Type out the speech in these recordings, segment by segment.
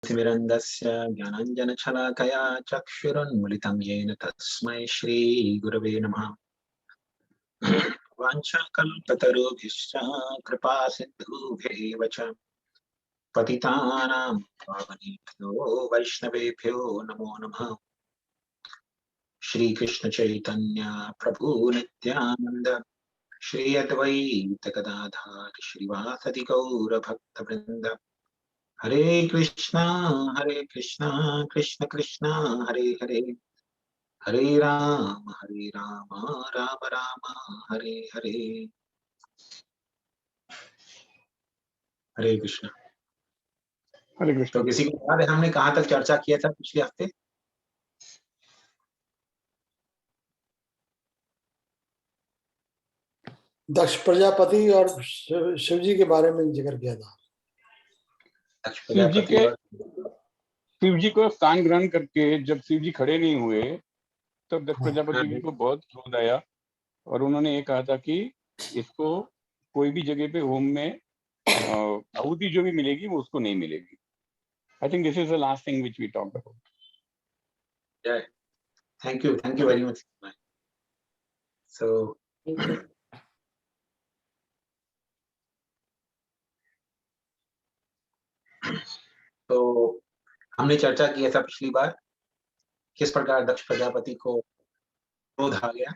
तिमिरन्धस्य ज्ञानाञ्जनशलाकया चक्षुरुन्मिलितं येन तस्मै श्रीगुरवे नमः। वाञ्छाकल्पतरुभ्यश्च कृपा सिन्धुभ्यैव च पतितानां पावनेभ्यो वैष्णवेभ्यो नमो नमः। श्रीकृष्ण चैतन्य प्रभु नित्यानंद श्री अद्वैत गदाधर श्रीवासदि गौर भक्तवृंद। हरे कृष्णा कृष्ण कृष्ण हरे हरे, हरे राम राम राम हरे हरे। हरे कृष्ण। हरे कृष्ण। तो किसी को याद है हमने कहाँ तक चर्चा किया था पिछले हफ्ते? दक्ष प्रजापति और शिव जी के बारे में जिक्र किया था। दक्ष प्रजापति और शिव जी को स्थान ग्रहण करके जब शिव जी खड़े नहीं हुए तब दक्ष प्रजापति जी को बहुत क्रोध आया और उन्होंने ये कहा था कि इसको कोई भी जगह पे होम में आहुति जो भी मिलेगी वो उसको नहीं मिलेगी। I think this is the last thing which we talked about. Thank you very much. So तो हमने चर्चा किया था पिछली बार किस प्रकार दक्ष प्रजापति को क्रोध आ गया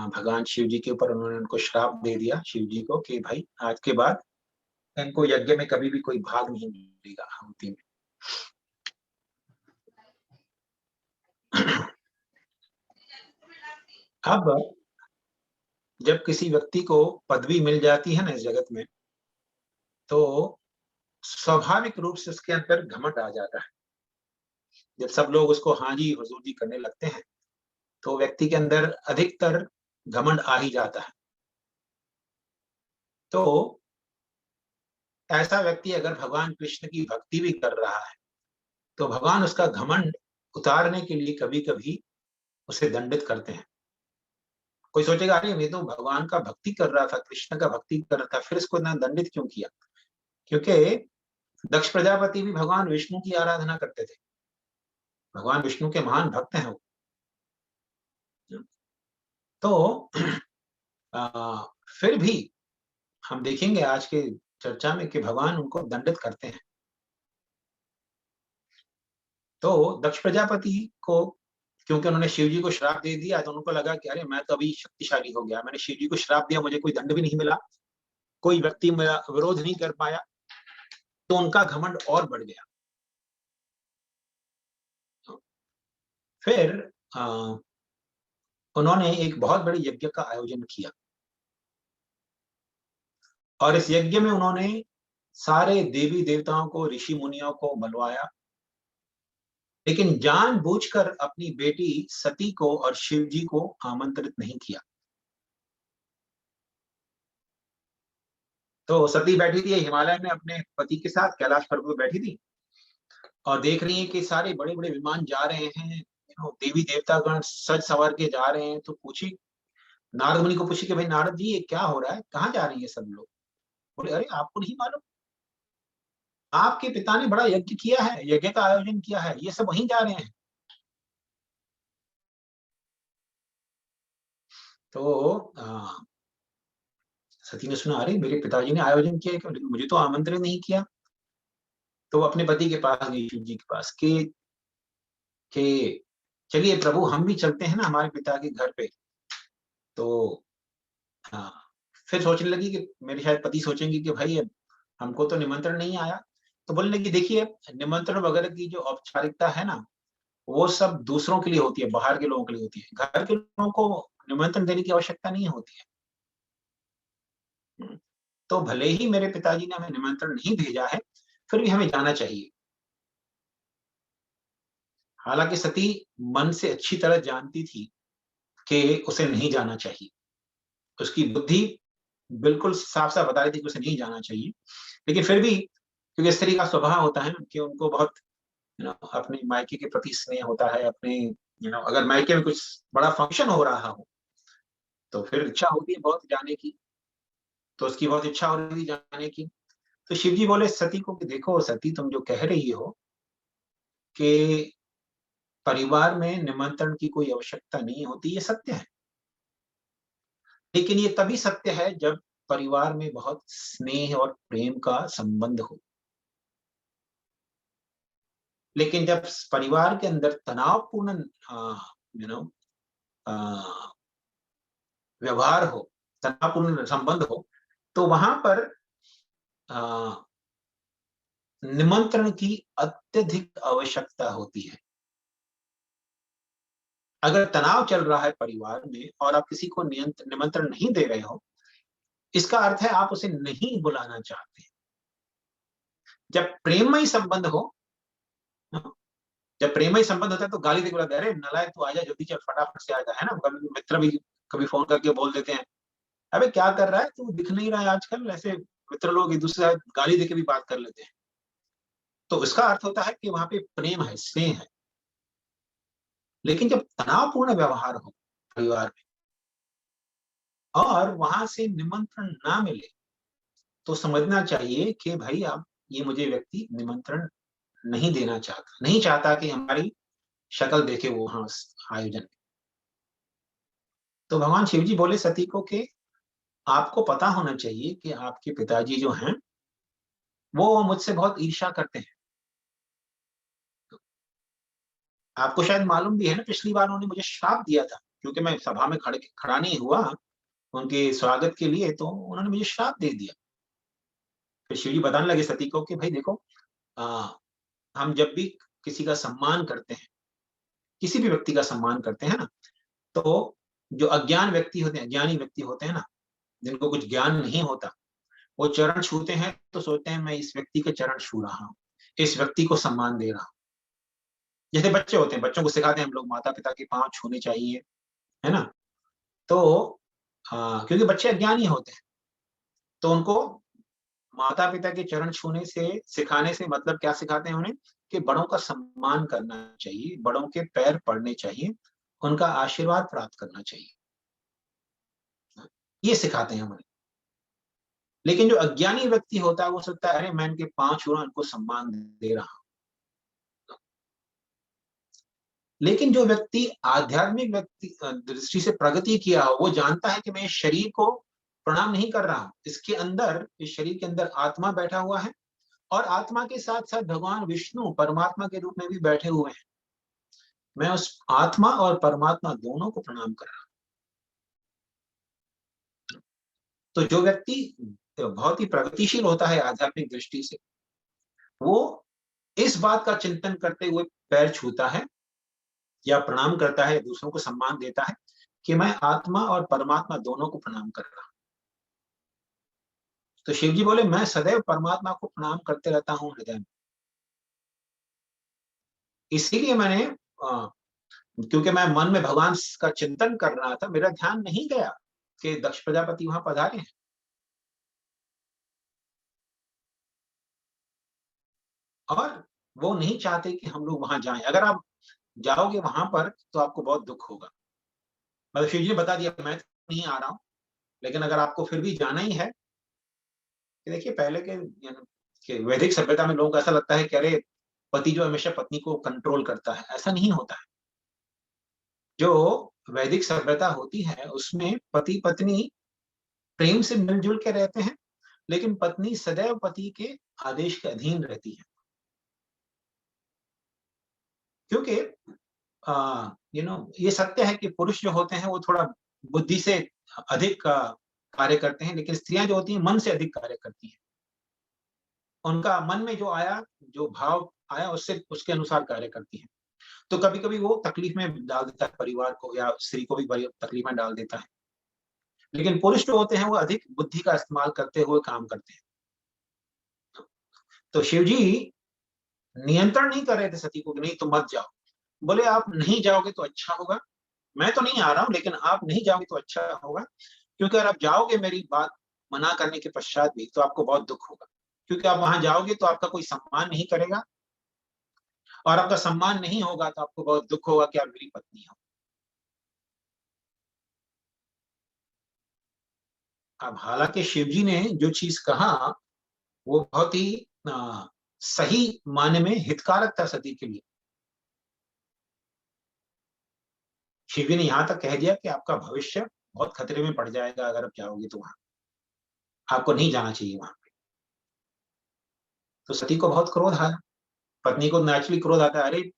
भगवान शिव जी के ऊपर। उन्होंने उनको श्राप दे दिया शिव जी को कि भाई आज के बाद इनको यज्ञ में कभी भी कोई भाग नहीं मिलेगा आहुति में। अब जब किसी व्यक्ति को पदवी मिल जाती है ना इस जगत में, तो स्वाभाविक रूप से उसके अंदर घमंड आ जाता है। जब सब लोग उसको हाँ जी हुजूर जी करने लगते हैं तो व्यक्ति के अंदर अधिकतर घमंड आ ही जाता है। तो ऐसा व्यक्ति अगर भगवान कृष्ण की भक्ति भी कर रहा है तो भगवान उसका घमंड उतारने के लिए कभी कभी उसे दंडित करते हैं। कोई सोचेगा अरे ये तो भगवान का भक्ति कर रहा था, कृष्ण का भक्ति कर रहा था, फिर इसको इतना दंडित क्यों किया? क्योंकि दक्ष प्रजापति भी भगवान विष्णु की आराधना करते थे, भगवान विष्णु के महान भक्त हैं वो। तो फिर भी हम देखेंगे आज के चर्चा में कि भगवान उनको दंडित करते हैं। तो दक्ष प्रजापति को क्योंकि उन्होंने शिव जी को श्राप दे दिया तो उनको लगा कि अरे मैं तो अभी शक्तिशाली हो गया, मैंने शिव जी को श्राप दिया, मुझे कोई दंड भी नहीं मिला, कोई व्यक्ति मेरा विरोध नहीं कर पाया, तो उनका घमंड और बढ़ गया। फिर उन्होंने एक बहुत बड़े यज्ञ का आयोजन किया और इस यज्ञ में उन्होंने सारे देवी देवताओं को, ऋषि मुनियों को बुलवाया, लेकिन जानबूझकर अपनी बेटी सती को और शिव जी को आमंत्रित नहीं किया। तो सती बैठी थी हिमालय में अपने पति के साथ, कैलाश पर्वत पर बैठी थी और देख रही है कि सारे बड़े बड़े विमान जा रहे हैं, देवी देवतागण सज सवार के जा रहे हैं। तो पूछी, नारद मुनि को पूछी कि भाई नारद जी ये क्या हो रहा है, कहाँ जा रही है सब लोग? बोले अरे आपको नहीं मालूम, आपके पिता ने बड़ा यज्ञ किया है, यज्ञ का आयोजन किया है, ये सब वहीं जा रहे हैं। तो सती ने सुना, अरे मेरे पिताजी ने आयोजन किया है, मुझे तो आमंत्रण नहीं किया। तो वो अपने पति के पास गई, शिव जी के पास, कि चलिए प्रभु हम भी चलते हैं ना हमारे पिता के घर पे। तो हाँ, फिर सोचने लगी कि मेरे शायद पति सोचेंगे कि भाई हमको तो निमंत्रण नहीं आया। तो बोलने लगी देखिए निमंत्रण वगैरह की जो औपचारिकता है ना वो सब दूसरों के लिए होती है, बाहर के लोगों के लिए होती है, घर के लोगों को निमंत्रण देने की आवश्यकता नहीं होती है। तो भले ही मेरे पिताजी ने हमें निमंत्रण नहीं भेजा है फिर भी हमें जाना चाहिए। हालांकि सती मन से अच्छी तरह जानती थी कि उसे नहीं जाना चाहिए, उसकी बुद्धि बिल्कुल साफ साफ बता रही थी कि उसे नहीं जाना चाहिए, लेकिन फिर भी क्योंकि स्त्री का स्वभाव होता है कि उनको बहुत अपने मायके के प्रति स्नेह होता है, अपने अगर मायके में कुछ बड़ा फंक्शन हो रहा हो तो फिर इच्छा होती है बहुत जाने की। तो उसकी बहुत इच्छा हो रही थी जाने की। तो शिव जी बोले सती को कि देखो सती, तुम जो कह रही हो कि परिवार में निमंत्रण की कोई आवश्यकता नहीं होती, ये सत्य है। लेकिन ये तभी सत्य है जब परिवार में बहुत स्नेह और प्रेम का संबंध हो। लेकिन जब परिवार के अंदर तनावपूर्ण यू नो व्यवहार हो, तनावपूर्ण संबंध हो, तो वहां पर निमंत्रण की अत्यधिक आवश्यकता होती है। अगर तनाव चल रहा है परिवार में और आप किसी को निमंत्रण नहीं दे रहे हो, इसका अर्थ है आप उसे नहीं बुलाना चाहते। जब प्रेममय संबंध हो, जब प्रेममय संबंध होता है तो गाली देकर बुलाते हैं, अरे नालायक तू आजा जल्दी चल, फटाफट से आजा, है ना। कभी मित्र भी कभी फोन करके बोल देते हैं, अबे क्या कर रहा है तू, दिख नहीं रहा है आजकल। ऐसे मित्र लोग एक दूसरे से गाली देके भी बात कर लेते हैं। तो इसका अर्थ होता है कि वहां पे प्रेम है, स्नेह है। लेकिन जब तनावपूर्ण व्यवहार हो परिवार में और वहां से निमंत्रण ना मिले, तो समझना चाहिए कि भाई अब ये मुझे व्यक्ति निमंत्रण नहीं देना चाहता, नहीं चाहता कि हमारी शक्ल देखे वो वहां आयोजन में। तो भगवान शिव जी बोले सती को कि आपको पता होना चाहिए कि आपके पिताजी जो हैं वो मुझसे बहुत ईर्ष्या करते हैं। आपको शायद मालूम भी है ना, पिछली बार उन्होंने मुझे श्राप दिया था, क्योंकि मैं सभा में खड़ा नहीं हुआ उनके स्वागत के लिए, तो उन्होंने मुझे श्राप दे दिया। फिर शिव जी बताने लगे सती को कि भाई देखो, आ, हम जब भी किसी का सम्मान करते हैं, किसी भी व्यक्ति का सम्मान करते हैं ना, तो जो अज्ञान व्यक्ति होते हैं, अज्ञानी व्यक्ति होते हैं ना, जिनको कुछ ज्ञान नहीं होता, वो चरण छूते हैं तो सोचते हैं मैं इस व्यक्ति के चरण छू रहा हूँ, इस व्यक्ति को सम्मान दे रहा हूँ। जैसे बच्चे होते हैं, बच्चों को सिखाते हैं हम लोग माता पिता के पांव छूने चाहिए, है ना। तो क्योंकि बच्चे अज्ञानी होते हैं, तो उनको माता पिता के चरण छूने से, सिखाने से मतलब क्या सिखाते हैं उन्हें, कि बड़ों का सम्मान करना चाहिए, बड़ों के पैर पड़ने चाहिए, उनका आशीर्वाद प्राप्त करना चाहिए, ये सिखाते हैं हमें। लेकिन जो अज्ञानी व्यक्ति होता है वो सोचता है अरे मैं इनके पांव छू रहा हूं, इनको सम्मान दे रहा हूं। लेकिन जो व्यक्ति आध्यात्मिक व्यक्ति दृष्टि से प्रगति किया हो, वो जानता है कि मैं इस शरीर को प्रणाम नहीं कर रहा हूं, इसके अंदर, इस शरीर के अंदर आत्मा बैठा हुआ है और आत्मा के साथ साथ भगवान विष्णु परमात्मा के रूप में भी बैठे हुए हैं। मैं उस आत्मा और परमात्मा दोनों को प्रणाम कर रहा हूं। तो जो व्यक्ति बहुत ही प्रगतिशील होता है आध्यात्मिक दृष्टि से, वो इस बात का चिंतन करते हुए पैर छूता है या प्रणाम करता है, दूसरों को सम्मान देता है कि मैं आत्मा और परमात्मा दोनों को प्रणाम कर रहा हूं। तो शिव जी बोले मैं सदैव परमात्मा को प्रणाम करते रहता हूं हृदय में। इसीलिए मैंने क्योंकि मैं मन में भगवान का चिंतन कर रहा था, मेरा ध्यान नहीं गया कि दक्ष प्रजापति वहां पधारे हैं। और वो नहीं चाहते कि हम लोग वहां जाएं। अगर आप जाओगे वहां पर तो आपको बहुत दुख होगा। मतलब शिव जी ने बता दिया मैं तो नहीं आ रहा हूं, लेकिन अगर आपको फिर भी जाना ही है, कि देखिए पहले के वैदिक सभ्यता में लोगों को ऐसा लगता है कि अरे पति जो हमेशा पत्नी को कंट्रोल करता है, ऐसा नहीं होता है। जो वैदिक सभ्यता होती है उसमें पति पत्नी प्रेम से मिलजुल के रहते हैं, लेकिन पत्नी सदैव पति के आदेश के अधीन रहती है। क्योंकि ये सत्य है कि पुरुष जो होते हैं वो थोड़ा बुद्धि से अधिक कार्य करते हैं, लेकिन स्त्रियां जो होती हैं मन से अधिक कार्य करती हैं। उनका मन में जो आया, जो भाव आया, उससे उसके अनुसार कार्य करती हैं। तो कभी कभी वो तकलीफ में डाल देता है परिवार को, या स्त्री को भी बड़ी तकलीफ में डाल देता है। लेकिन पुरुष जो होते हैं वो अधिक बुद्धि का इस्तेमाल करते हुए काम करते हैं। तो शिव जी नियंत्रण नहीं कर रहे थे सती को कि नहीं तुम मत जाओ। बोले आप नहीं जाओगे तो अच्छा होगा, मैं तो नहीं आ रहा हूं लेकिन आप नहीं जाओगे तो अच्छा होगा, क्योंकि अगर आप जाओगे मेरी बात मना करने के पश्चात भी तो आपको बहुत दुख होगा। क्योंकि आप वहां जाओगे तो आपका कोई सम्मान नहीं करेगा, और आपका सम्मान नहीं होगा तो आपको बहुत दुख होगा कि आप मेरी पत्नी हो। अब हालांकि शिव जी ने जो चीज कहा वो बहुत ही सही मायने में हितकारक था सती के लिए। शिव जी ने यहाँ तक कह दिया कि आपका भविष्य बहुत खतरे में पड़ जाएगा अगर आप जाओगे तो, वहां आपको नहीं जाना चाहिए वहां पे। तो सती को बहुत क्रोध आया। पत्नी को नेचुरली क्रोध आता है, अरे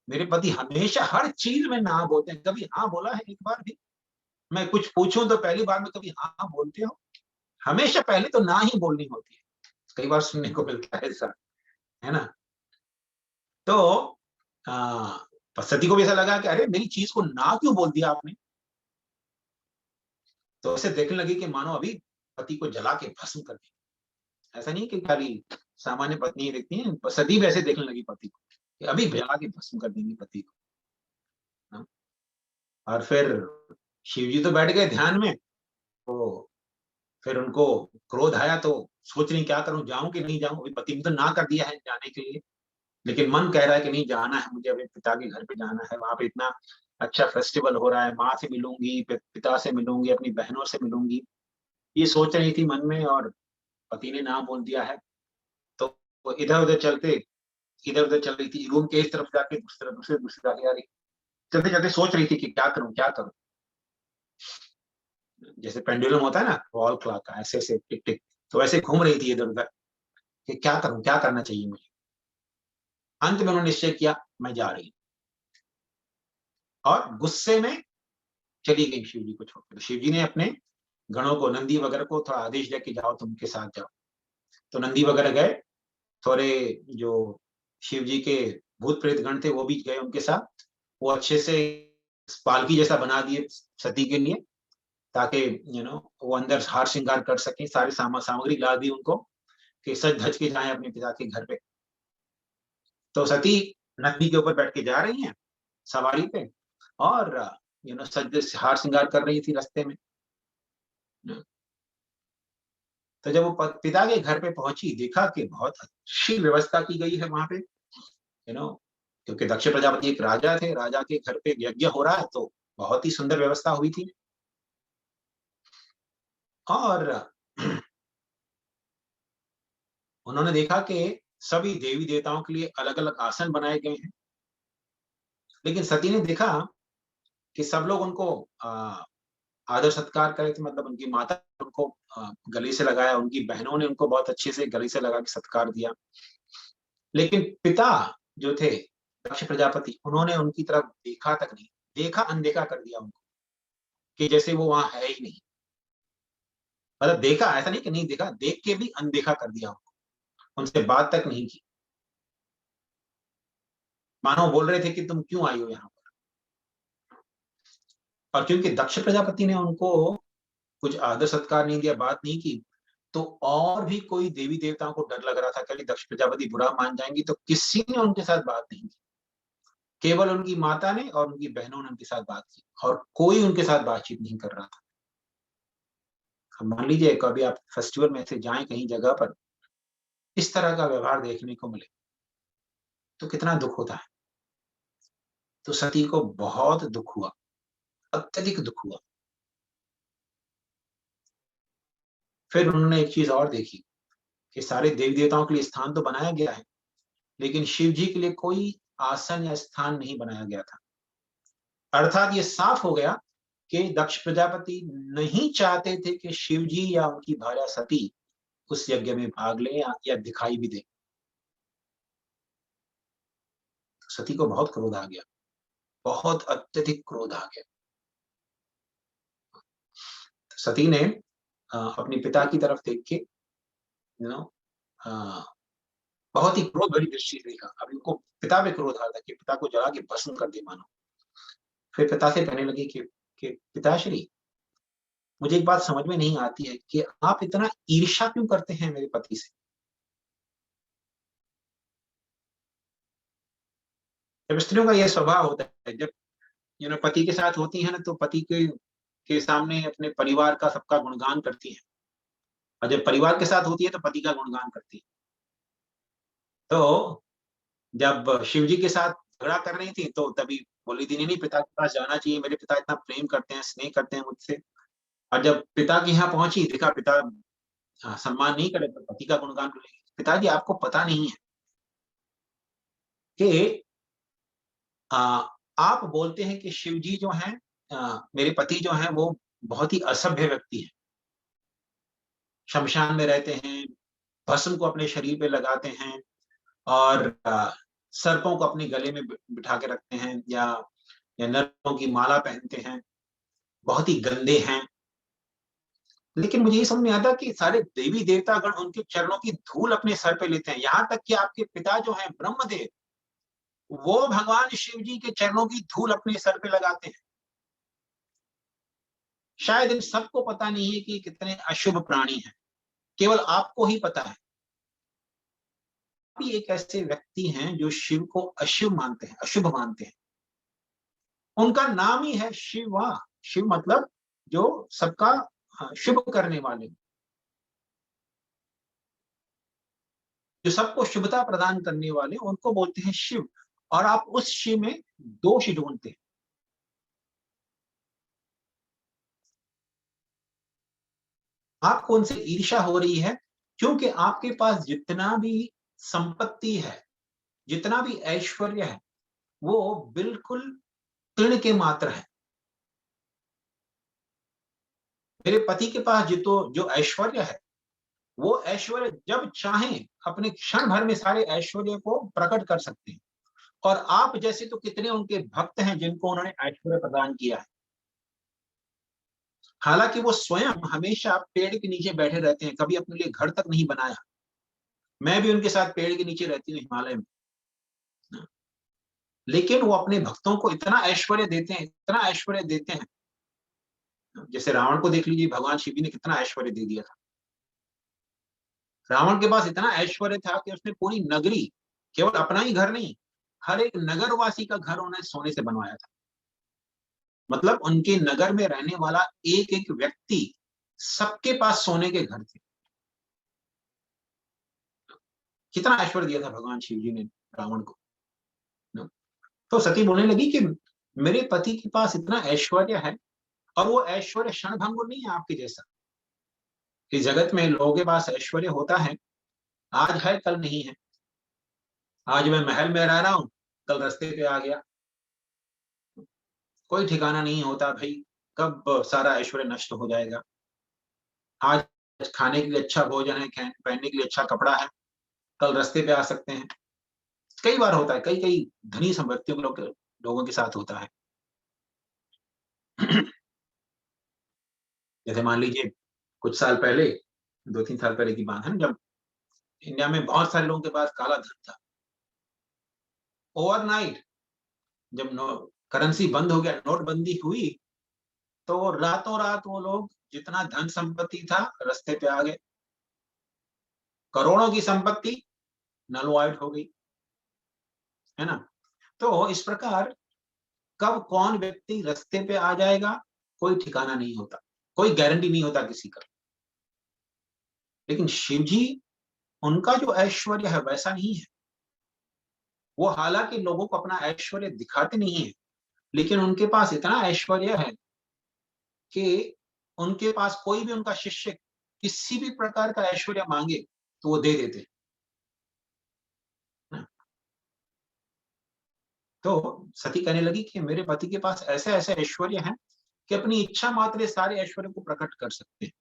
मेरे पति हमेशा हर चीज में ना बोलते हैं, कभी हाँ बोला है एक बार भी? मैं कुछ पूछूं तो पहली बार में कभी हाँ बोलते हो? हमेशा पहले तो ना ही बोलनी होती है। कई बार सुनने को मिलता है ऐसा, है ना। तो सती को भी ऐसा लगा कि अरे मेरी चीज को ना क्यों बोल दिया आपने। तो ऐसे देखने लगी कि मानो अभी पति को जला के भस्म कर दिया। ऐसा नहीं कि खाली सामान्य पत्नी देखती है, सती भी ऐसे देखने लगी पति को कि अभी जला के भस्म कर देंगी पति को। और फिर शिव जी तो बैठ गए ध्यान में, तो फिर उनको क्रोध आया तो सोच रही क्या करूं, जाऊं कि नहीं जाऊं। अभी पति ने तो ना कर दिया है जाने के लिए, लेकिन मन कह रहा है कि नहीं जाना है मुझे, अभी पिता के घर पे जाना है। वहां पे इतना अच्छा फेस्टिवल हो रहा है, माँ से मिलूंगी, पिता से मिलूंगी, अपनी बहनों से मिलूंगी, ये सोच रही थी मन में। और पति ने ना बोल दिया है, तो इधर उधर चल रही थी, रूम के इस तरफ जाके दूसरी तरफ जा रही, चलते चलते सोच रही थी कि क्या करूं क्या करूं। जैसे पेंडुलम होता है ना वॉल क्लॉक का, ऐसे ऐसे टिक टिक, तो ऐसे घूम रही थी इधर उधर कि क्या करूं, क्या करना चाहिए मुझे। अंत में उन्होंने निश्चय किया, मैं जा रही हूं। और गुस्से में चली गई शिव जी को छोड़कर। तो शिव जी ने अपने गणों को, नंदी वगैरह को थोड़ा आदेश दिया कि जाओ तुम उनके साथ जाओ। तो नंदी वगैरह गए, थोड़े जो शिव जी के भूत प्रेत गण थे वो भी गए उनके साथ। वो अच्छे से पालकी जैसा बना दिए सती के लिए, ताकि वो अंदर हार श्रृंगार कर सके। सारी सामग्री ला दी उनको कि सज धज के जाएं अपने पिता के घर पे। तो सती नंदी के ऊपर बैठ के जा रही हैं सवारी पे, और सज हार श्रृंगार कर रही थी रास्ते में। तो जब वो पिता के घर पे पहुंची, देखा कि बहुत अच्छी व्यवस्था की गई है वहां पे, क्योंकि दक्ष प्रजापति एक राजा थे, राजा के घर पे यज्ञ हो रहा है, तो बहुत ही सुंदर व्यवस्था हुई थी। और उन्होंने देखा कि सभी देवी देवताओं के लिए अलग अलग आसन बनाए गए हैं। लेकिन सती ने देखा कि सब लोग उनको आदर सत्कार करे थे, मतलब उनकी माता ने उनको गले से लगाया, उनकी बहनों ने उनको बहुत अच्छे से गले से लगा के सत्कार दिया। लेकिन पिता जो थे दक्ष प्रजापति, उन्होंने उनकी तरफ देखा तक नहीं, देखा अनदेखा कर दिया उनको, कि जैसे वो वहां है ही नहीं। मतलब देखा, ऐसा नहीं कि नहीं देखा, देख के भी अनदेखा कर दिया उनको, उनसे बात तक नहीं की। मानो बोल रहे थे कि तुम क्यों आई हो यहाँ पर। और क्योंकि दक्ष प्रजापति ने उनको कुछ आदर सत्कार नहीं दिया, बात नहीं की, तो और भी कोई देवी देवताओं को डर लग रहा था कि दक्ष प्रजापति बुरा मान जाएंगी, तो किसी ने उनके साथ बात नहीं की। केवल उनकी माता ने और उनकी बहनों ने उनके साथ बात की, और कोई उनके साथ बातचीत नहीं कर रहा था। मान लीजिए कभी आप फेस्टिवल में से जाएं कहीं जगह पर, इस तरह का व्यवहार देखने को मिले तो कितना दुख होता है। तो सती को बहुत दुख हुआ, अत्यधिक दुख हुआ। फिर उन्होंने एक चीज और देखी कि सारे देवी देवताओं के लिए स्थान तो बनाया गया है, लेकिन शिव जी के लिए कोई आसन या स्थान नहीं बनाया गया था। अर्थात ये साफ हो गया कि दक्ष प्रजापति नहीं चाहते थे कि शिव जी या उनकी भार्या सती उस यज्ञ में भाग ले या दिखाई भी दे। सती को बहुत क्रोध आ गया, बहुत अत्यधिक क्रोध आ गया। सती ने अपने पिता की तरफ देख के बहुत ही क्रोध भरी दृष्टि से देखा। अभी उनको पिता पे क्रोध आ रहा था कि पिता को जला के भस्म कर दे मानो। फिर पिता से कहने लगी कि पिताश्री, मुझे एक बात समझ में नहीं आती है कि आप इतना ईर्ष्या क्यों करते हैं मेरे पति से। जब स्त्रियों का यह स्वभाव होता है, जब पति के साथ होती है ना, तो पति के सामने अपने परिवार का सबका गुणगान करती है, और जब परिवार के साथ होती है तो पति का गुणगान करती है। तो जब शिव जी के साथ झगड़ा कर रही थी, तो तभी बोली थी नहीं पिता के पास जाना चाहिए, मेरे पिता इतना प्रेम करते हैं, स्नेह करते हैं मुझसे। और जब पिता के यहाँ पहुंची, देखा पिता सम्मान नहीं करे तो पति का गुणगान करेगी। पिताजी आपको पता नहीं है कि आप बोलते हैं कि शिव जी जो हैं, मेरे पति जो हैं वो बहुत ही असभ्य व्यक्ति है, शमशान में रहते हैं, भस्म को अपने शरीर पे लगाते हैं और सर्पों को अपने गले में बिठा के रखते हैं, या नरों की माला पहनते हैं, बहुत ही गंदे हैं। लेकिन मुझे ये समझ में आता कि सारे देवी देवतागण उनके चरणों की धूल अपने सर पे लेते हैं, यहाँ तक कि आपके पिता जो हैं ब्रह्मदेव, वो भगवान शिव जी के चरणों की धूल अपने सर पे लगाते हैं। शायद इन सबको पता नहीं है कि कितने अशुभ प्राणी हैं, केवल आपको ही पता है। भी एक ऐसे व्यक्ति हैं जो शिव को अशुभ मानते हैं, अशुभ मानते हैं। उनका नाम ही है शिवा। शिव मतलब जो सबका शुभ करने वाले, जो सबको शुभता प्रदान करने वाले, उनको बोलते हैं शिव। और आप उस शिव में दोष ढूंढते हैं। आपको उनसे ईर्ष्या हो रही है क्योंकि आपके पास जितना भी संपत्ति है, जितना भी ऐश्वर्य है, वो बिल्कुल तृण के मात्र है। मेरे पति के पास जो ऐश्वर्य है, वो ऐश्वर्य जब चाहें अपने क्षण भर में सारे ऐश्वर्य को प्रकट कर सकते हैं। और आप जैसे तो कितने उनके भक्त हैं जिनको उन्होंने ऐश्वर्य प्रदान किया है। हालांकि वो स्वयं हमेशा पेड़ के नीचे बैठे रहते हैं, कभी अपने लिए घर तक नहीं बनाया। मैं भी उनके साथ पेड़ के नीचे रहती हूँ हिमालय में, लेकिन वो अपने भक्तों को इतना ऐश्वर्य देते हैं, इतना ऐश्वर्य देते हैं। जैसे रावण को देख लीजिए, भगवान शिव जी ने कितना ऐश्वर्य दे दिया था। रावण के पास इतना ऐश्वर्य था कि उसने पूरी नगरी, केवल अपना ही घर नहीं, हर एक नगरवासी का घर उन्हें सोने से बनवाया था। मतलब उनके नगर में रहने वाला एक एक व्यक्ति, सबके पास सोने के घर थे। कितना ऐश्वर्य दिया था भगवान शिव जी ने रावण को। तो सती बोलने लगी कि मेरे पति के पास इतना ऐश्वर्य है, और वो ऐश्वर्य क्षणभंगुर नहीं है आपके जैसा। इस जगत में लोगों के पास ऐश्वर्य होता है, आज है कल नहीं है। आज मैं महल में रह रहा हूं, कल रास्ते पे आ गया। कोई ठिकाना नहीं होता भाई, कब सारा ऐश्वर्य नष्ट हो जाएगा। आज खाने के लिए अच्छा भोजन है, पहनने के लिए अच्छा कपड़ा है, कल रास्ते पे आ सकते हैं। कई बार होता है, कई कई धनी संपत्तियों के लोगों के साथ होता है। जैसे मान लीजिए कुछ साल पहले, 2-3 साल पहले की बात है ना, जब इंडिया में बहुत सारे लोगों के पास काला धन था। ओवरनाइट जब करेंसी बंद हो गया, नोटबंदी हुई, तो रातों रात वो लोग जितना धन संपत्ति था रास्ते पे आ गए। करोड़ों की संपत्ति नल वाइड हो गई, है ना। तो इस प्रकार कब कौन व्यक्ति रास्ते पे आ जाएगा कोई ठिकाना नहीं होता, कोई गारंटी नहीं होता किसी का। लेकिन शिव जी, उनका जो ऐश्वर्य है वैसा नहीं है। वो हालांकि लोगों को अपना ऐश्वर्य दिखाते नहीं है, लेकिन उनके पास इतना ऐश्वर्य है कि उनके पास कोई भी उनका शिष्य किसी भी प्रकार का ऐश्वर्य मांगे तो वो दे देते। तो सती कहने लगी कि मेरे पति के पास ऐसे ऐसे ऐश्वर्य हैं कि अपनी इच्छा मात्र सारे ऐश्वर्य को प्रकट कर सकते हैं,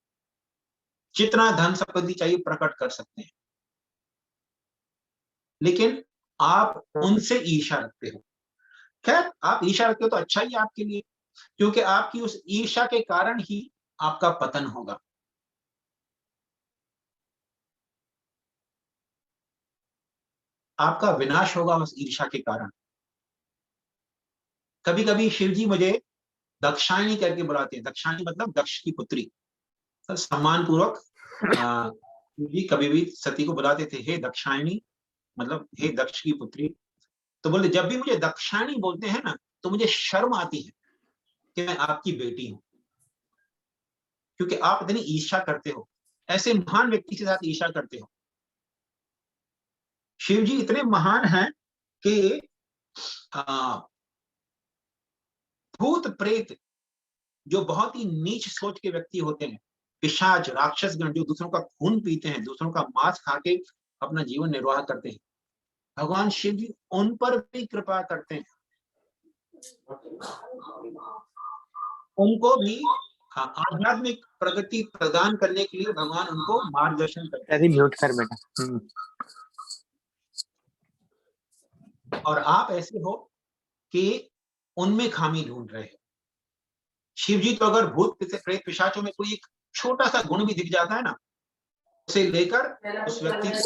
जितना धन संपत्ति चाहिए प्रकट कर सकते हैं। लेकिन आप उनसे ईर्ष्या रखते हो। खैर, आप ईर्ष्या रखते हो तो अच्छा ही आपके लिए, क्योंकि आपकी उस ईर्ष्या के कारण ही आपका पतन होगा। आपका विनाश होगा उस ईर्ष्या के कारण। कभी कभी शिव जी मुझे दक्षायणी करके बुलाते हैं। दक्षायणी मतलब दक्ष की पुत्री। तो सम्मान पूर्वक जी कभी भी सती को बुलाते थे, हे दक्षायणी, मतलब हे दक्ष की पुत्री। तो बोलते जब भी मुझे दक्षायणी बोलते हैं ना, तो मुझे शर्म आती है कि मैं आपकी बेटी हूं, क्योंकि आप इतनी ईर्ष्या करते हो, ऐसे महान व्यक्ति के साथ ईर्ष्या करते हो। शिव जी इतने महान हैं कि भूत प्रेत, जो बहुत ही नीच सोच के व्यक्ति होते हैं, पिशाच राक्षसगण जो दूसरों का खून पीते हैं, दूसरों का मांस खा के अपना जीवन निर्वाह करते हैं, भगवान शिव जी उन पर भी कृपा करते हैं, उनको भी आध्यात्मिक प्रगति प्रदान करने के लिए भगवान उनको मार्गदर्शन करते हैं। म्यूट कर बेटा। और आप ऐसे हो कि उनमें खामी ढूंढ रहे हो। शिव जी तो अगर भूत प्रेत पिशाचों में कोई एक छोटा सा गुण भी दिख जाता है ना, उसे लेकर उस व्यक्ति को,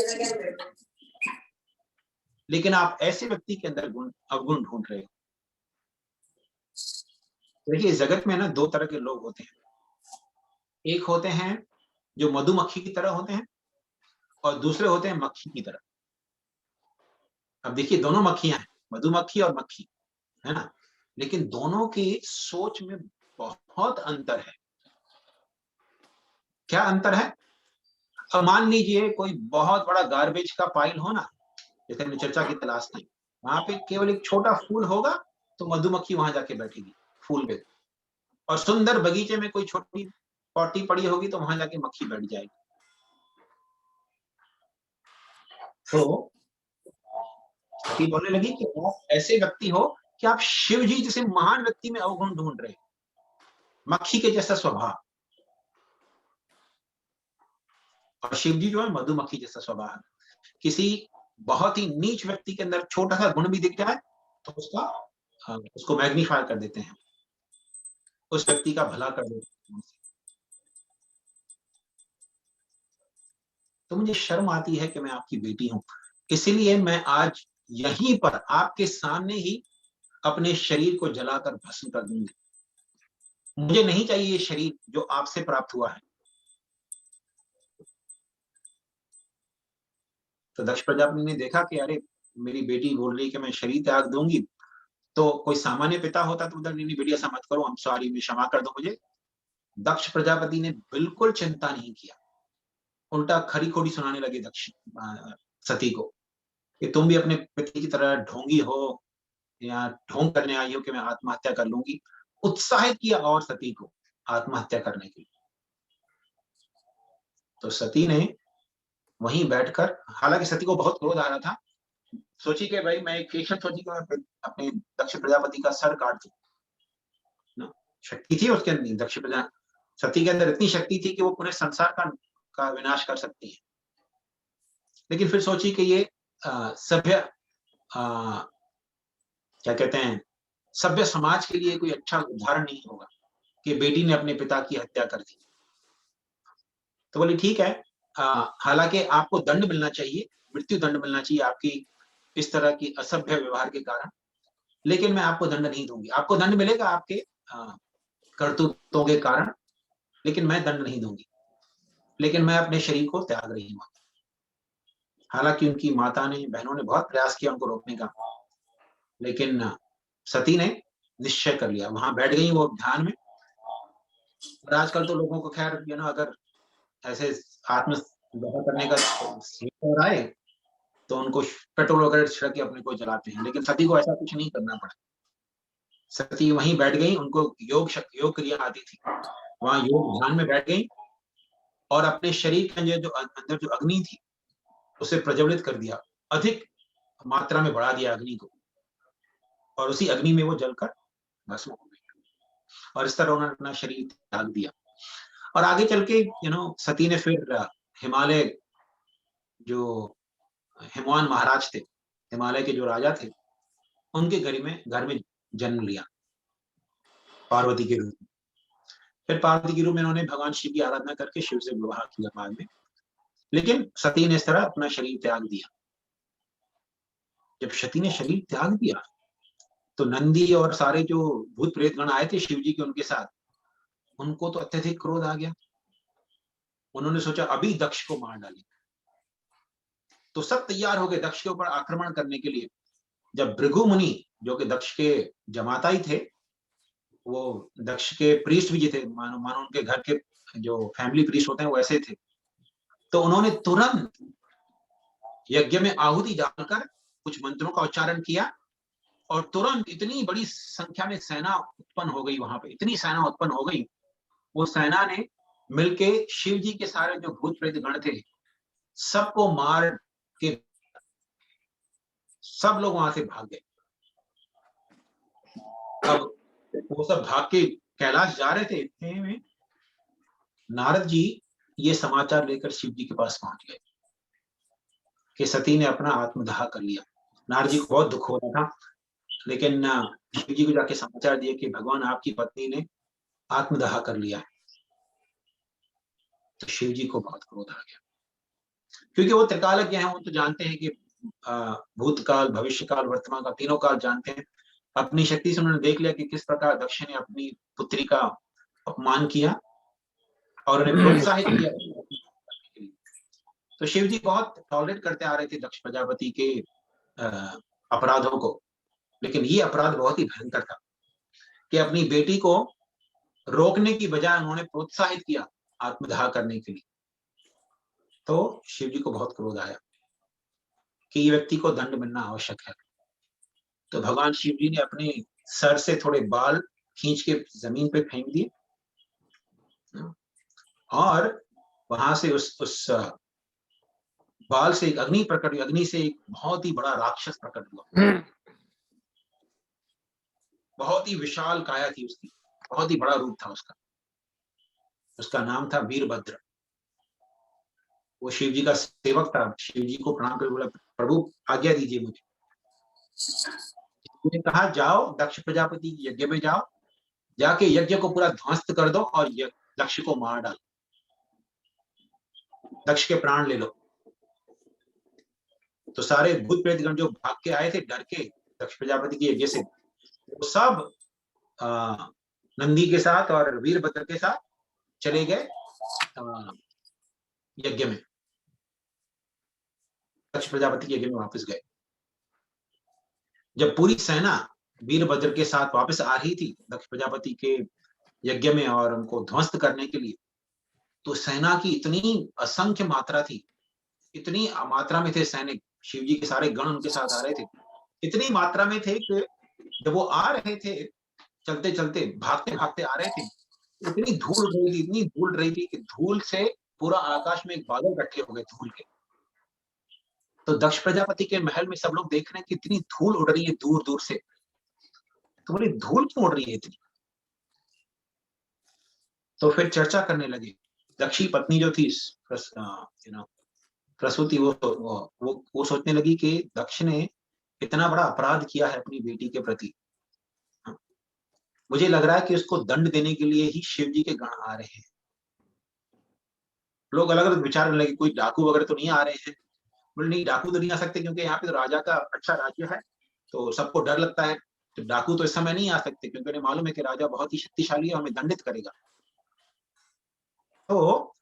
लेकिन आप ऐसे व्यक्ति के अंदर अवगुण ढूंढ रहे हो। देखिए, जगत में ना दो तरह के लोग होते हैं, एक होते हैं जो मधुमक्खी की तरह होते हैं और दूसरे होते हैं मक्खी की तरह। अब देखिए, दोनों मक्खियां हैं, मधुमक्खी और मक्खी, है ना, लेकिन दोनों की सोच में बहुत अंतर है। क्या अंतर है? अब मान लीजिए कोई बहुत बड़ा गार्बेज का पाइल हो ना, जैसे हमने चर्चा की तलाश नहीं, वहां पे केवल एक छोटा फूल होगा तो मधुमक्खी वहां जाके बैठेगी फूल पे, और सुंदर बगीचे में कोई छोटी पॉटी पड़ी होगी तो वहां जाके मक्खी बैठ जाएगी। तो सती बोलने लगी कि आप ऐसे व्यक्ति हो कि आप शिव जी जैसे महान व्यक्ति में अवगुण ढूंढ रहे, मक्खी के जैसा स्वभाव, और शिव जी जो है मधुमक्खी जैसा स्वभाव। किसी बहुत ही नीच व्यक्ति के अंदर छोटा सा गुण भी दिख जाए तो उसको मैग्नीफाई कर देते हैं, उस व्यक्ति का भला कर देते हैं। तो मुझे शर्म आती है कि मैं आपकी बेटी हूं, इसीलिए मैं आज यहीं पर आपके सामने ही अपने शरीर को जलाकर भस्म कर दूंगी। मुझे नहीं चाहिए ये शरीर जो आपसे प्राप्त हुआ है। तो दक्ष प्रजापति ने देखा कि अरे मेरी बेटी बोल रही है कि मैं शरीर त्याग दूंगी, तो कोई सामान्य पिता होता तो उधर नहीं बेटी ऐसा मत करो, हम सॉरी, मैं क्षमा कर दो मुझे। दक्ष प्रजापति ने बिल्कुल चिंता नहीं किया, उल्टा खरी खोड़ी सुनाने लगे दक्ष सती को कि तुम भी अपने पति की तरह ढोंगी हो या ढोंग करने आई हो कि मैं आत्महत्या कर लूंगी। उत्साहित किया और सती को आत्महत्या करने के लिए। तो सती ने वहीं बैठकर, हालांकि सती को बहुत क्रोध आ रहा था, सोची कि भाई मैं एक फेशियल सोची कि मैं अपने दक्ष प्रजापति का सर काट दूं। शक्ति थी उसके अंदर, दक्ष प्रजा सती के अंदर इतनी शक्ति थी कि वो पूरे संसार का विनाश कर सकती है। लेकिन फिर सोची कि ये सभ्य क्या कहते हैं, सभ्य समाज के लिए कोई अच्छा उदाहरण नहीं होगा कि बेटी ने अपने पिता की हत्या कर दी। तो बोली ठीक है, हालांकि आपको दंड मिलना चाहिए, मृत्यु दंड मिलना चाहिए आपकी इस तरह की असभ्य व्यवहार के कारण, लेकिन मैं आपको दंड नहीं दूंगी। आपको दंड मिलेगा आपके करतूतों के कारण, लेकिन मैं दंड नहीं दूंगी। लेकिन मैं अपने शरीर को त्याग रही हूँ। हालांकि उनकी माता ने, बहनों ने बहुत प्रयास किया उनको रोकने का, लेकिन सती ने निश्चय कर लिया, वहां बैठ गई वो ध्यान में। और आजकल तो लोगों को खैर अगर ऐसे आत्मदहन करने का आए तो उनको पेट्रोल वगैरह छिड़क के अपने को जलाते हैं, लेकिन सती को ऐसा कुछ नहीं करना पड़ा। सती वहीं बैठ गई, उनको योग क्रिया आती थी, वहां योग ध्यान में बैठ गई और अपने शरीर के अंदर जो अग्नि थी उसे प्रज्वलित कर दिया, अधिक मात्रा में बढ़ा दिया अग्नि को, और उसी अग्नि में वो जलकर भस्म हो गई। और इस तरह उन्होंने अपना शरीर त्याग दिया। और आगे चल के सती ने फिर हिमालय, जो हिमवान महाराज थे, हिमालय के जो राजा थे, उनके घर में जन्म लिया पार्वती के रूप में। फिर पार्वती के रूप में उन्होंने भगवान शिव की आराधना करके शिव से विवाह किया बाद में। लेकिन सती ने इस तरह अपना शरीर त्याग दिया। जब सती ने शरीर त्याग दिया तो नंदी और सारे जो भूत प्रेत गण आए थे शिव जी के उनके साथ, उनको तो अत्यधिक क्रोध आ गया। उन्होंने सोचा अभी दक्ष को मार डालेंगे, तो सब तैयार हो गए दक्ष के ऊपर आक्रमण करने के लिए। जब भृगु मुनि, जो कि दक्ष के जमाता ही थे, वो दक्ष के प्रीस्ट भी थे, मानो उनके घर के जो फैमिली प्रीस्ट होते हैं वैसे थे, तो उन्होंने तुरंत यज्ञ में आहुति डालकर कुछ मंत्रों का उच्चारण किया, और तुरंत इतनी बड़ी संख्या में सेना उत्पन्न हो गई। वहां पे इतनी सेना उत्पन्न हो गई, वो सेना ने मिलके शिव जी के सारे जो भूत प्रेत गण थे सबको मार कि सब लोग वहां से भाग गए। अब वो सब भाग के कैलाश जा रहे थे, इतने में नारद जी ये समाचार लेकर शिव जी के पास पहुंच गए कि सती ने अपना आत्मदाह कर लिया। नारद जी को बहुत दुख हो रहा था, लेकिन शिव जी को जाके समाचार दिए कि भगवान आपकी पत्नी ने आत्मदाह कर लिया है। तो शिव जी को बहुत क्रोध आ गया, क्योंकि वो त्रिकालज्ञ हैं, वो तो जानते हैं कि भूतकाल, भविष्यकाल, वर्तमान काल, तीनों काल जानते हैं। अपनी शक्ति से उन्होंने देख लिया कि किस प्रकार दक्ष ने अपनी पुत्री का अपमान किया और उन्हें प्रोत्साहित किया। तो शिव जी बहुत टॉलरेट करते आ रहे थे दक्ष प्रजापति के अपराधों को, लेकिन ये अपराध बहुत ही भयंकर था कि अपनी बेटी को रोकने की बजाय उन्होंने प्रोत्साहित किया आत्मदाह करने के लिए। तो शिव जी को बहुत क्रोध आया कि ये व्यक्ति को दंड मिलना आवश्यक है। तो भगवान शिव जी ने अपने सर से थोड़े बाल खींच के जमीन पे फेंक दिए और वहां से उस बाल से एक अग्नि प्रकट हुई। अग्नि से एक बहुत ही बड़ा राक्षस प्रकट हुआ। बहुत ही विशाल काया थी उसकी, बहुत ही बड़ा रूप था उसका। उसका नाम था वीरभद्र। वो शिव जी का सेवक था। शिव जी को प्रणाम कर बोला, प्रभु आज्ञा दीजिए मुझे। उसने कहा जाओ दक्ष प्रजापति के यज्ञ में जाओ, जाके यज्ञ को पूरा ध्वस्त कर दो और दक्ष को मार डालो, दक्ष के प्राण ले लो। तो सारे भूत प्रेतगण जो भाग के आए थे डर के दक्ष प्रजापति के यज्ञ से, वो सब नंदी के साथ और वीरभद्र के साथ चले गए यज्ञ में, दक्ष प्रजापति के यज्ञ में वापस गए। जब पूरी सेना वीरभद्र के साथ वापस आ रही थी दक्ष प्रजापति के यज्ञ में और उनको ध्वस्त करने के लिए, तो सेना की इतनी असंख्य मात्रा थी, इतनी मात्रा में थे सैनिक, शिव जी के सारे गण उनके साथ आ रहे थे, इतनी मात्रा में थे कि जब वो आ रहे थे, चलते चलते भागते भागते आ रहे थे, इतनी धूल उड़ रही थी, इतनी धूल रही थी कि धूल से पूरा आकाश में एक बादल इकट्ठे हो गए धूल के। तो दक्ष प्रजापति के महल में सब लोग देख रहे हैं कि इतनी धूल उड़ रही है दूर दूर से। तो बोले धूल क्यों उड़ रही है इतनी? तो फिर चर्चा करने लगे। दक्षी पत्नी जो थी प्रसूति, वो सोचने लगी कि दक्ष ने इतना बड़ा अपराध किया है अपनी बेटी के प्रति। मुझे लग रहा है कि उसको दंड देने के लिए ही शिव जी के गण आ रहे हैं। लोग अलग अलग विचार करने लगे, कोई डाकू वगैरह तो नहीं आ रहे हैं। बोले नहीं, डाकू तो नहीं आ सकते क्योंकि यहाँ पे तो राजा का अच्छा राज्य है, तो सबको डर लगता है। तो डाकू तो इस समय नहीं आ सकते क्योंकि उन्हें मालूम है कि राजा बहुत ही शक्तिशाली है, हमें दंडित करेगा। तो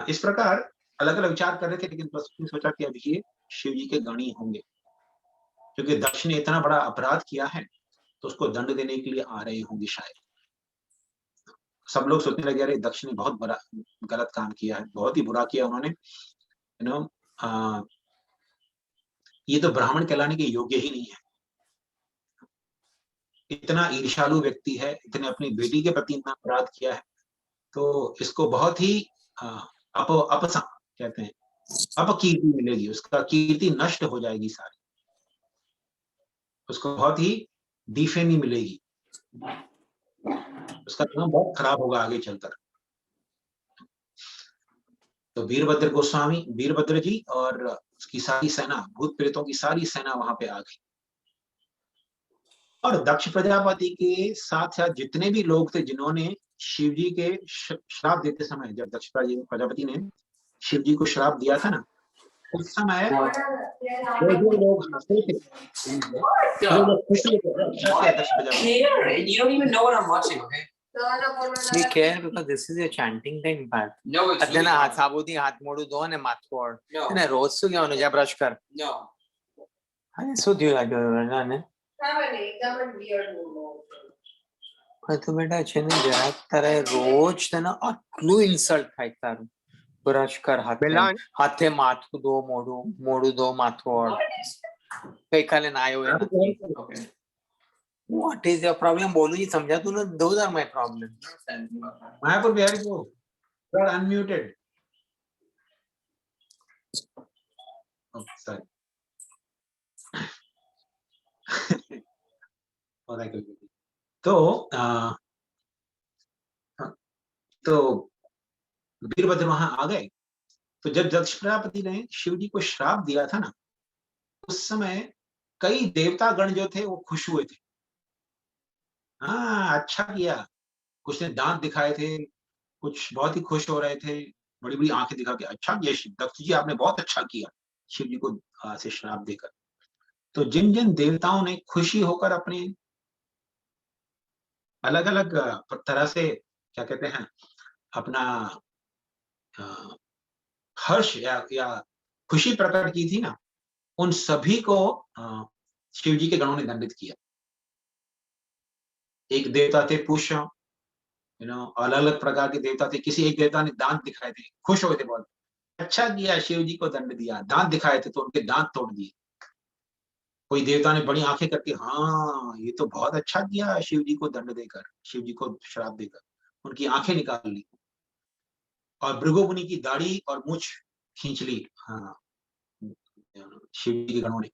इस प्रकार अलग अलग विचार कर रहे थे, लेकिन बस सोचा कि अब ये शिव जी के गण ही होंगे, क्योंकि दक्ष ने इतना बड़ा अपराध किया है तो उसको दंड देने के लिए आ रहे होंगे शायद। सब लोग सोचने लगे अरे दक्ष ने बहुत बड़ा गलत काम किया है, बहुत ही बुरा किया उन्होंने, ये तो ब्राह्मण कहलाने के योग्य ही नहीं है। इतना ईर्ष्यालु व्यक्ति है, इतने अपनी बेटी के प्रति इतना अपराध किया है, तो इसको बहुत ही कहते हैं अपकीर्ति मिलेगी, उसका कीर्ति नष्ट हो जाएगी सारी, उसको बहुत ही डिफेमी मिलेगी, उसका नाम बहुत खराब होगा आगे चलकर। तो वीरभद्र जी और उसकी सारी सेना, भूत प्रेतों की सारी सेना वहां पे आ गई। और दक्ष प्रजापति के साथ साथ जितने भी लोग थे जिन्होंने शिव जी के श्राप देते समय, जब दक्ष प्रजापति ने शिव जी को श्राप दिया था ना, उस समय जो लोग हंसते थे, We care because this is a chanting time part. No, it's really ना not. સાબુથી હાથ મોઢું ધો ને માથું ઓળ No. અને રોજ શું કહેવાનું જા બ્રશ કર. No. અને શું થયું લાગ્યો ને તો બેટા છે ને જરાક તારે રોજ તને આટલું ઇન્સલ્ટ થાય તારું. બ્રશ કર હાથે માથું ધો, મોઢું ધો, માથું ઓળ. ગઈકાલે નાયો એ નથી. What is your problem? બોલું ઈ સમજાતું ને. Those are my problem. Mayapur Bihari ko, you are unmuted. Sorry तो तो वीरभद्र वहां आ गए। तो जब दक्ष प्रजापति ने शिव जी को श्राप दिया था ना, उस समय कई देवतागण जो थे वो खुश हुए थे। हाँ, अच्छा किया। कुछ ने दांत दिखाए थे, कुछ बहुत ही खुश हो रहे थे, बड़ी बड़ी आंखें दिखा के, अच्छा किया दक्ष जी, आपने बहुत अच्छा किया शिव जी को से श्राप देकर। तो जिन जिन देवताओं ने खुशी होकर अपने अलग अलग तरह से क्या कहते हैं अपना हर्ष या खुशी प्रकट की थी ना, उन सभी को शिव जी के गणों ने दंडित किया। एक देवता थे पुष्य, अलग अलग प्रकार के देवता थे। किसी एक देवता ने दांत दिखाए थे, खुश हो गए थे बहुत, अच्छा किया शिव जी को दंड दिया। दांत दिखाए थे तो उनके दांत तोड़ दिए। कोई देवता ने बड़ी आंखें करके, हाँ ये तो बहुत अच्छा किया शिव जी को दंड देकर, शिव जी को श्राप देकर, उनकी आंखें निकाल ली। और भृगु मुनि की दाढ़ी और मूछ खींच ली, हाँ, शिव जी के गणों ने।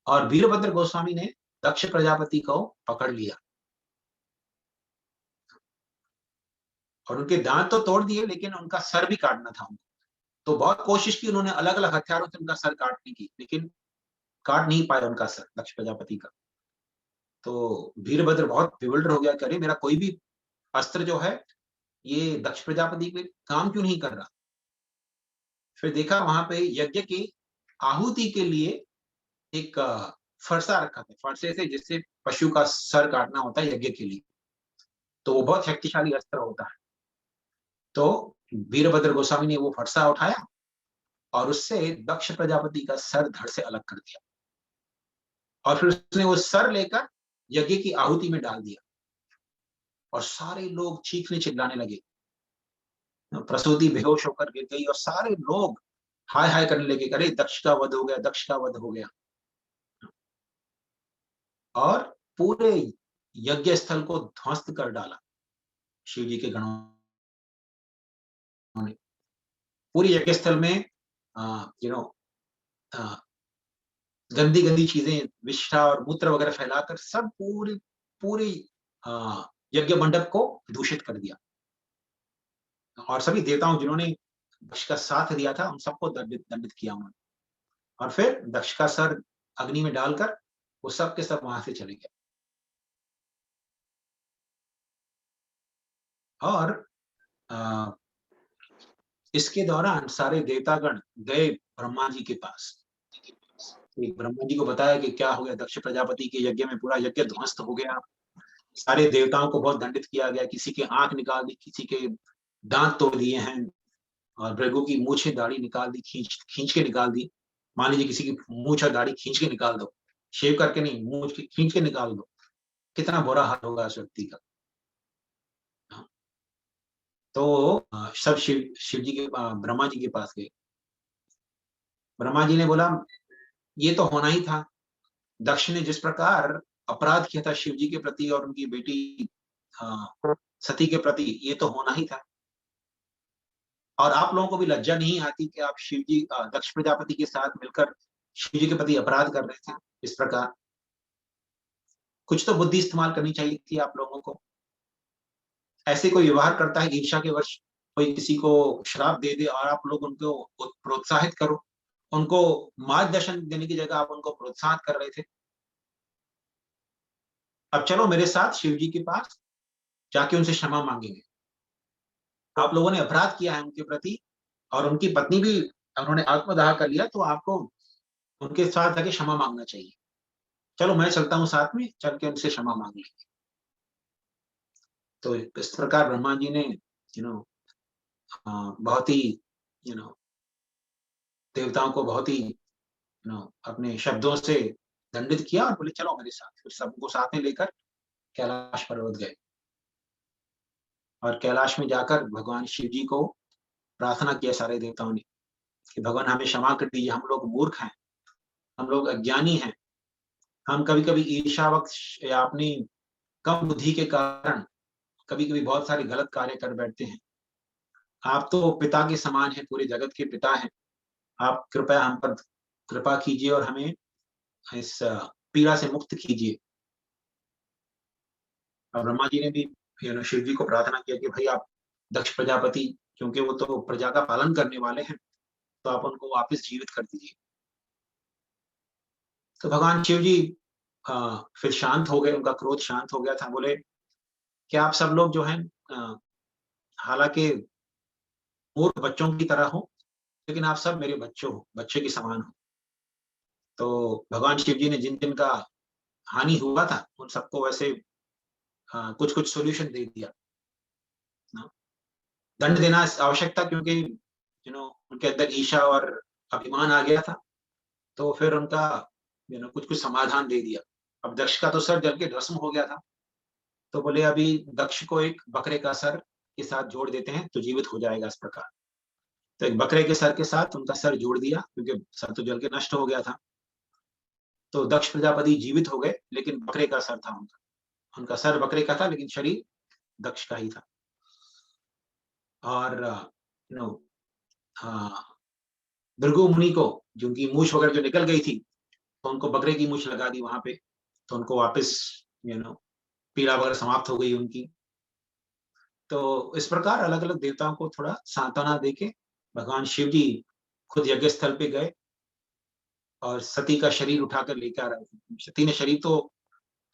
और वीरभद्र गोस्वामी ने दक्ष प्रजापति को पकड़ लिया और उनके दांत तो तोड़ दिए, लेकिन उनका सर भी काटना था उनको। तो बहुत कोशिश की उन्होंने अलग अलग हथियारों से उनका सर काटने की, लेकिन काट नहीं पाए उनका सर दक्ष प्रजापति का। तो वीरभद्र बहुत बिवल्डर हो गया, करे मेरा कोई भी अस्त्र जो है ये दक्ष प्रजापति पे काम क्यों नहीं कर रहा। फिर देखा वहां पे यज्ञ की आहुति के लिए एक फरसा रखा था, फरसे से जिससे पशु का सर काटना होता है यज्ञ के लिए। तो वो बहुत शक्तिशाली अस्त्र होता है। तो वीरभद्र गोस्वामी ने वो फरसा उठाया और उससे दक्ष प्रजापति का सर धड़ से अलग कर दिया। और फिर उसने वो सर लेकर यज्ञ की आहुति में डाल दिया और सारे लोग चीखने चिल्लाने लगे। प्रसूति बेहोश होकर गिर गई और सारे लोग हाय हाय करने लगे, अरे दक्ष का वध हो गया, दक्ष का वध हो गया। और पूरे यज्ञ स्थल को ध्वस्त कर डाला शिव जी के गणों ने। पूरे यज्ञ स्थल में गंदी गंदी चीजें, विष्ठा और मूत्र वगैरह फैलाकर सब पूरे पूरे यज्ञ मंडप को दूषित कर दिया। और सभी देवताओं जिन्होंने दक्ष का साथ दिया था उन सबको दंडित किया उन्होंने। और फिर दक्ष का सर अग्नि में डालकर वो सब के सब वहां से चले गए। और इसके दौरान सारे देवतागण गए ब्रह्मा जी के पास। ब्रह्मा जी को बताया कि क्या हो गया, दक्ष प्रजापति के यज्ञ में पूरा यज्ञ ध्वस्त हो गया, सारे देवताओं को बहुत दंडित किया गया, किसी के आंख निकाल दी, किसी के दांत तोड़ दिए हैं, और भृगु की मूछे दाढ़ी निकाल दी, खींच के निकाल दी। मान लीजिए किसी की मूछ और दाढ़ी खींच के निकाल दो, शेव करके नहीं, मूछ की खींच के निकाल दो, कितना बुरा हाल होगा उस व्यक्ति का। तो सब शिव जी के ब्रह्मा जी के पास गए। ब्रह्मा जी ने बोला ये तो होना ही था, दक्ष ने जिस प्रकार अपराध किया था शिव जी के प्रति और उनकी बेटी सती के प्रति, ये तो होना ही था। और आप लोगों को भी लज्जा नहीं आती कि आप शिव जी दक्ष प्रजापति के साथ मिलकर शिव जी के प्रति अपराध कर रहे थे इस प्रकार। कुछ तो बुद्धि इस्तेमाल करनी चाहिए थी आप लोगों को। ऐसे कोई व्यवहार करता है ईर्ष्या के वश, कोई किसी को श्राप दे दे और आप लोग उनको प्रोत्साहित करो, उनको मार्गदर्शन देने की जगह आप उनको प्रोत्साहित कर रहे थे। अब चलो मेरे साथ शिव जी के पास, जाके उनसे क्षमा मांगेंगे। आप लोगों ने अपराध किया है उनके प्रति और उनकी पत्नी भी उन्होंने आत्मदाह कर लिया, तो आपको उनके साथ जाके क्षमा मांगना चाहिए। चलो मैं चलता हूँ साथ में, चल के उनसे क्षमा मांग लेंगे। तो इस प्रकार ब्रह्मा जी ने बहुत ही देवताओं को बहुत ही अपने शब्दों से दंडित किया और बोले चलो मेरे साथ। फिर सबको साथ में लेकर कैलाश पर्वत गए और कैलाश में जाकर भगवान शिव जी को प्रार्थना किया सारे देवताओं ने कि भगवान हमें क्षमा कर दीजिए, हम लोग मूर्ख हैं, हम लोग अज्ञानी हैं, हम कभी कभी ईर्ष्यावश या अपनी कम बुद्धि के कारण कभी कभी बहुत सारे गलत कार्य कर बैठते हैं। आप तो पिता के समान हैं, पूरे जगत के पिता हैं, आप कृपया हम पर कृपा कीजिए और हमें इस पीड़ा से मुक्त कीजिए। और ब्रह्मा जी ने भी शिव जी को प्रार्थना किया कि भाई आप दक्ष प्रजापति, क्योंकि वो तो प्रजा का पालन करने वाले हैं, तो आप उनको वापस जीवित कर दीजिए। तो भगवान शिव जी फिर शांत हो गए, उनका क्रोध शांत हो गया था। बोले कि आप सब लोग जो हैं हालांकि मूर्ख बच्चों की तरह हो, लेकिन आप सब मेरे बच्चे के समान हो। तो भगवान शिव जी ने जिन जिन का हानि हुआ था उन सबको वैसे कुछ कुछ सॉल्यूशन दे दिया। दंड देना आवश्यक था, क्योंकि उनके अंदर ईर्ष्या और अभिमान आ गया था। तो फिर उनका कुछ कुछ समाधान दे दिया। अब दक्ष का तो सर जल के भस्म हो गया था, तो बोले अभी दक्ष को एक बकरे का सर के साथ जोड़ देते हैं तो जीवित हो जाएगा इस प्रकार। तो एक बकरे के सर के साथ उनका सर जोड़ दिया, क्योंकि सर तो जल के नष्ट हो गया था। तो दक्ष प्रजापति जीवित हो गए, लेकिन बकरे का सर था उनका सर बकरे का था, लेकिन शरीर दक्ष का ही था। और भृगु मुनि को जिनकी मूछ वगैरह जो निकल गई थी, तो उनको बकरे की मूछ लगा दी वहां पे, तो उनको वापस पीड़ा वगैरह समाप्त हो गई उनकी। तो इस प्रकार अलग अलग देवताओं को थोड़ा सांत्वना देके भगवान शिव जी खुद यज्ञ स्थल पे गए और सती का शरीर उठाकर लेकर आए। सती ने शरीर तो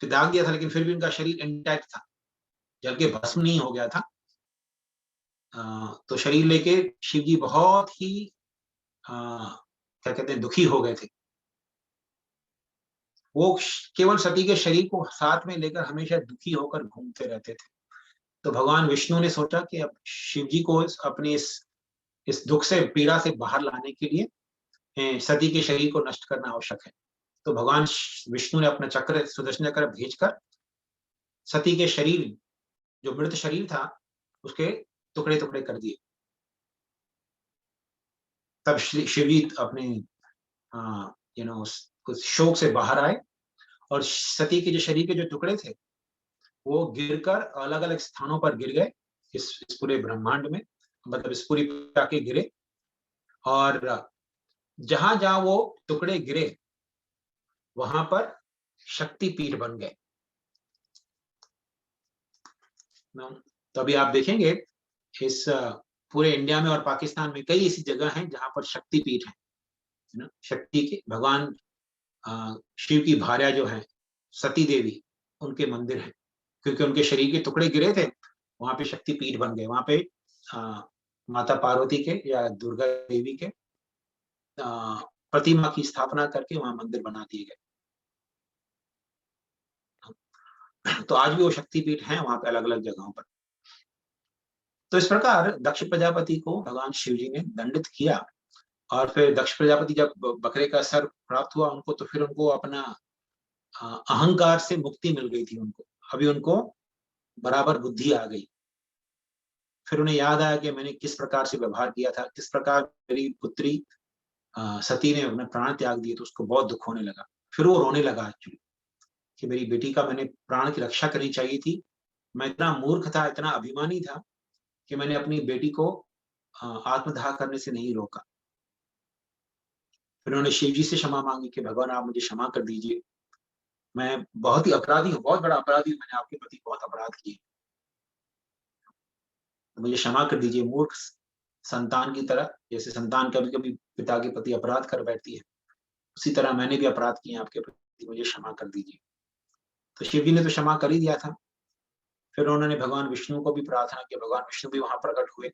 त्याग दिया था, लेकिन फिर भी उनका शरीर इंटैक्ट था, जल के भस्म नहीं हो गया था। तो शरीर लेके शिव जी बहुत ही क्या कहते हैं, दुखी हो गए थे। वो केवल सती के शरीर को साथ में लेकर हमेशा दुखी होकर घूमते रहते थे। तो भगवान विष्णु ने सोचा कि अब शिव जी को अपने इस दुख से, पीड़ा से बाहर लाने के लिए सती के शरीर को नष्ट करना आवश्यक है। तो भगवान विष्णु ने अपना चक्र, सुदर्शन चक्र भेजकर सती के शरीर, जो मृत शरीर था, उसके टुकड़े टुकड़े कर दिए। तब शिव जी अपने उस शोक से बाहर आए और सती के जो शरीर के जो टुकड़े थे वो गिरकर अलग अलग स्थानों पर गिर गए इस पूरे ब्रह्मांड में, मतलब इस पूरी के गिरे। और जहां जहां वो टुकड़े गिरे वहां पर शक्ति पीठ बन गए। तो अभी आप देखेंगे इस पूरे इंडिया में और पाकिस्तान में कई ऐसी जगह हैं जहां पर शक्ति पीठ है। शक्ति के भगवान शिव की भार्या जो है सती देवी, उनके मंदिर हैं, क्योंकि उनके शरीर के टुकड़े गिरे थे, वहां पे शक्ति पीठ बन गए। वहां पे माता पार्वती के या दुर्गा देवी के प्रतिमा की स्थापना करके वहां मंदिर बना दिए गए। तो आज भी वो शक्तिपीठ हैं वहां पे अलग अलग जगहों पर। तो इस प्रकार दक्ष प्रजापति को भगवान शिव जी ने दंडित किया। और फिर दक्ष प्रजापति जब बकरे का सर प्राप्त हुआ उनको, तो फिर उनको अपना अहंकार से मुक्ति मिल गई थी उनको। अभी उनको बराबर बुद्धि आ गई। फिर उन्हें याद आया कि मैंने किस प्रकार से व्यवहार किया था, किस प्रकार मेरी पुत्री सती ने अपने प्राण त्याग दिए, तो उसको बहुत दुख होने लगा। फिर वो रोने लगा एक्चुअली कि मेरी बेटी का मैंने प्राण की रक्षा करनी चाहिए थी। मैं इतना मूर्ख था, इतना अभिमानी था कि मैंने अपनी बेटी को आत्मदाह करने से नहीं रोका। फिर उन्होंने शिव जी से क्षमा मांगी कि भगवान आप मुझे क्षमा कर दीजिए, मैं बहुत ही अपराधी हूँ, बहुत बड़ा अपराधी हूँ, मैंने आपके प्रति बहुत अपराध किए, तो मुझे क्षमा कर दीजिए। मूर्ख संतान की तरह, जैसे संतान कभी कभी पिता के प्रति अपराध कर बैठती है, उसी तरह मैंने भी अपराध किए आपके प्रति, मुझे क्षमा कर दीजिए। तो शिव जी ने तो क्षमा कर ही दिया था। फिर उन्होंने भगवान विष्णु को भी प्रार्थना की, भगवान विष्णु भी वहां प्रकट हुए,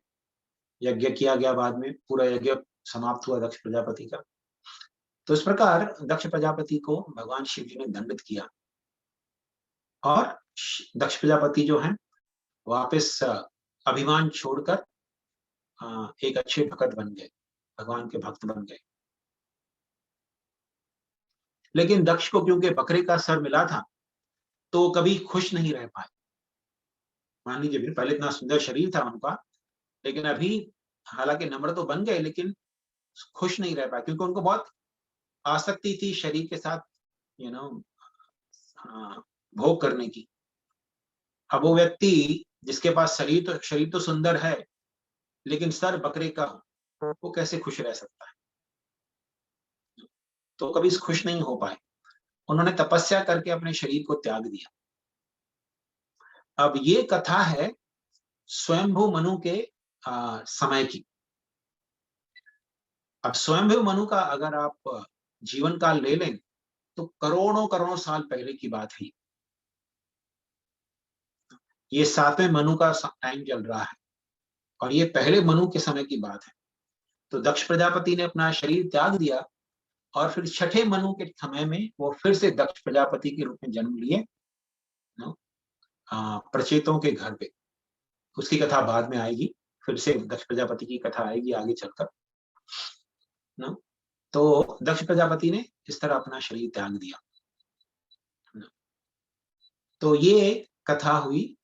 यज्ञ किया गया, बाद में पूरा यज्ञ समाप्त हुआ दक्ष प्रजापति का। तो इस प्रकार दक्ष प्रजापति को भगवान शिव जी ने दंडित किया और दक्ष प्रजापति जो है वापस अभिमान छोड़कर एक अच्छे भक्त बन गए, भगवान के भक्त बन गए। लेकिन दक्ष को क्योंकि बकरे का सर मिला था तो कभी खुश नहीं रह पाए। मान लीजिए पहले इतना सुंदर शरीर था उनका, लेकिन अभी हालांकि नम्र तो बन गए लेकिन खुश नहीं रह पाए, क्योंकि उनको बहुत आसक्ति थी शरीर के साथ भोग करने की। अब वो व्यक्ति जिसके पास शरीर तो सुंदर है लेकिन सर बकरे का, वो कैसे खुश रह सकता है। तो कभी खुश नहीं हो पाए। उन्होंने तपस्या करके अपने शरीर को त्याग दिया। अब ये कथा है स्वयंभू मनु के समय की। अब स्वयंभू मनु का अगर आप जीवन काल ले लें तो करोड़ों करोड़ों साल पहले की बात है। ये 7वें मनु का टाइम चल रहा है और ये पहले मनु के समय की बात है। तो दक्ष प्रजापति ने अपना शरीर त्याग दिया और फिर छठे मनु के समय में वो फिर से दक्ष प्रजापति के रूप में जन्म लिए प्रचेतों के घर पे। उसकी कथा बाद में आएगी, फिर से दक्ष प्रजापति की कथा आएगी आगे चलकर। तो दक्ष प्रजापति ने इस तरह अपना शरीर त्याग दिया। तो ये कथा हुई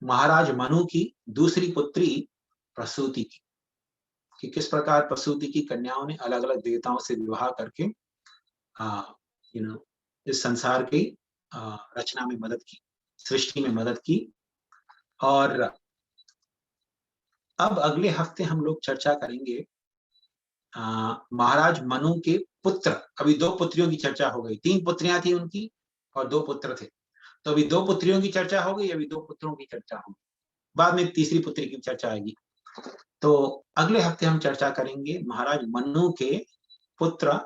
महाराज मनु की दूसरी पुत्री प्रसूति की, कि किस प्रकार प्रसूति की कन्याओं ने अलग अलग देवताओं से विवाह करके इस संसार की रचना में मदद की, सृष्टि में मदद की। और अब अगले हफ्ते हम लोग चर्चा करेंगे महाराज मनु के पुत्र। अभी 2 पुत्रियों की चर्चा हो गई, 3 पुत्रियां थी उनकी और 2 पुत्र थे। तो अभी 2 पुत्रियों की चर्चा हो गई, अभी 2 पुत्रों की चर्चा होगी, बाद में तीसरी पुत्री की चर्चा आएगी। तो अगले हफ्ते हम चर्चा करेंगे महाराज मनु के पुत्र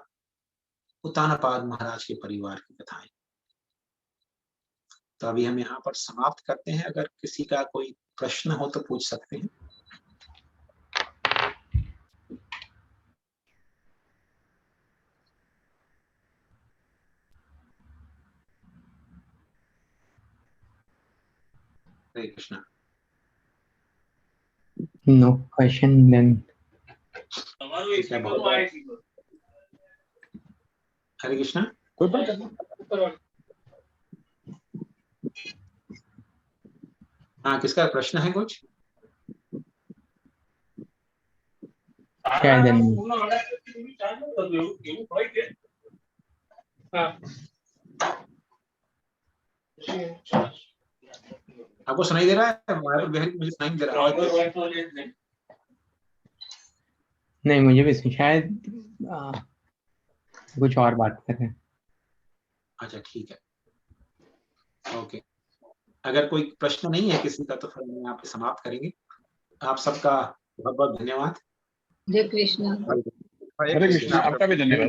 उत्तानपाद महाराज के परिवार की कथाएं। तो अभी हम यहाँ पर समाप्त करते हैं। अगर किसी का कोई प्रश्न हो तो पूछ सकते हैं। हरे कृष्णा। No question then. हरे कृष्णा। कोई बात। हाँ, किसका प्रश्न है कुछ? शायद आपको सुनाई दे रहा है? मुझे सुनाई नहीं दे रहा है। नहीं, मुझे भी शायद कुछ और बात कर रहे हैं। अच्छा, ठीक है, ओके। अगर कोई प्रश्न नहीं है किसी का तो फिर हम यहाँ पे समाप्त करेंगे। आप सबका बहुत बहुत धन्यवाद। जय कृष्ण। हरे कृष्णा। आपका भी धन्यवाद।